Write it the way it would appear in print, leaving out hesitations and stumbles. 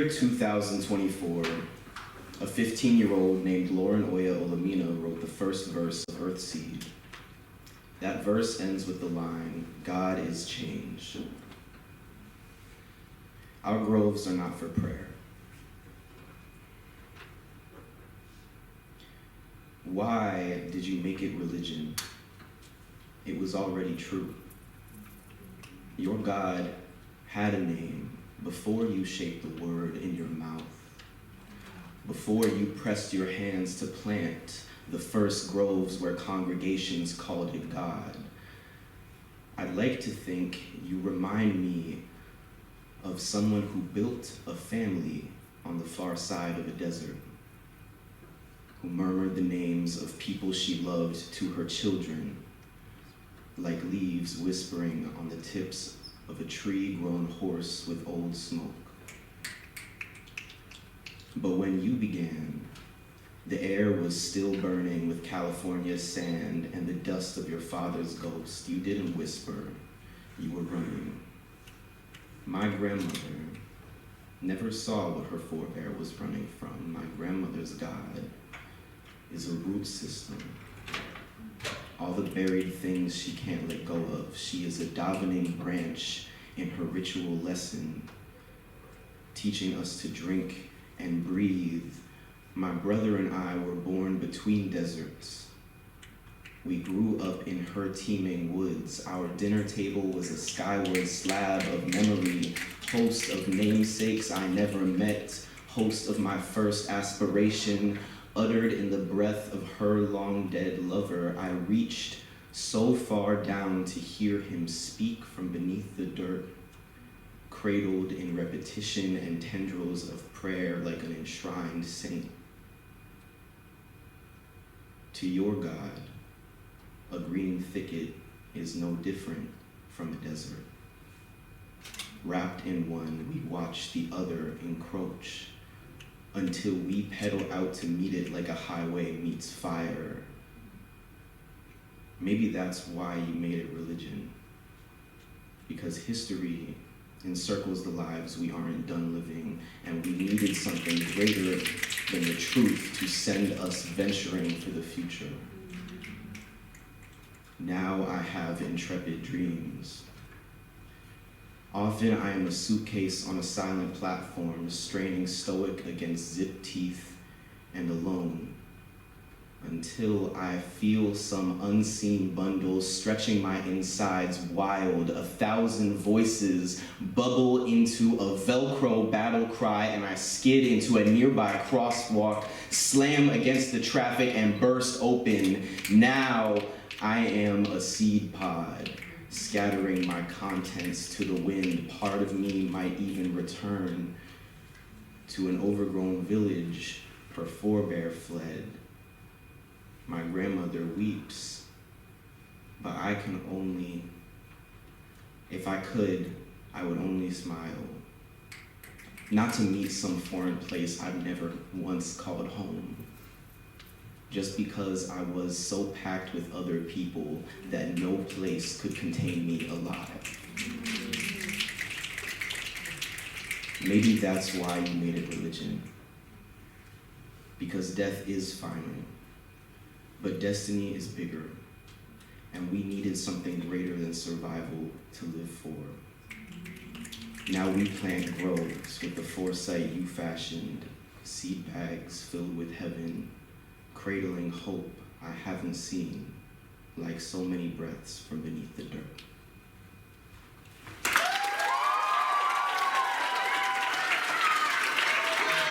year 2024, a 15-year-old named Lauren Oya Olamina wrote the first verse of Earthseed. That verse ends with the line, "God is change." Our groves are not for prayer. Why did you make it religion? It was already true. Your God had a name before you shaped the word in your mouth, before you pressed your hands to plant the first groves where congregations called it God. I'd like to think you remind me of someone who built a family on the far side of a desert, who murmured the names of people she loved to her children, like leaves whispering on the tips of a tree-grown horse with old smoke. But when you began, the air was still burning with California's sand and the dust of your father's ghost. You didn't whisper, you were running. My grandmother never saw what her forebear was running from. My grandmother's God is a root system. All the buried things she can't let go of. She is a davening branch in her ritual lesson, teaching us to drink and breathe. My brother and I were born between deserts. We grew up in her teeming woods. Our dinner table was a skyward slab of memory, host of namesakes I never met, host of my first aspiration, uttered in the breath of her long-dead lover. I reached so far down to hear him speak from beneath the dirt, cradled in repetition and tendrils of prayer like an enshrined saint. To your God, a green thicket is no different from a desert. Wrapped in one, we watch the other encroach until we pedal out to meet it like a highway meets fire. Maybe that's why you made it religion, because history encircles the lives we aren't done living, and we needed something greater than the truth to send us venturing for the future. Now I have intrepid dreams. Often I am a suitcase on a silent platform, straining stoic against zipped teeth and alone, until I feel some unseen bundle stretching my insides wild. 1,000 voices bubble into a Velcro battle cry, and I skid into a nearby crosswalk, slam against the traffic, and burst open. Now I am a seed pod, scattering my contents to the wind. Part of me might even return to an overgrown village her forebear fled. My grandmother weeps, but I can only, if I could, I would only smile. Not to meet some foreign place I've never once called home, just because I was so packed with other people that no place could contain me alive. Maybe that's why you made it religion, because death is final, but destiny is bigger, and we needed something greater than survival to live for. Now we plant groves with the foresight you fashioned, seed bags filled with heaven, cradling hope I haven't seen, like so many breaths from beneath the dirt.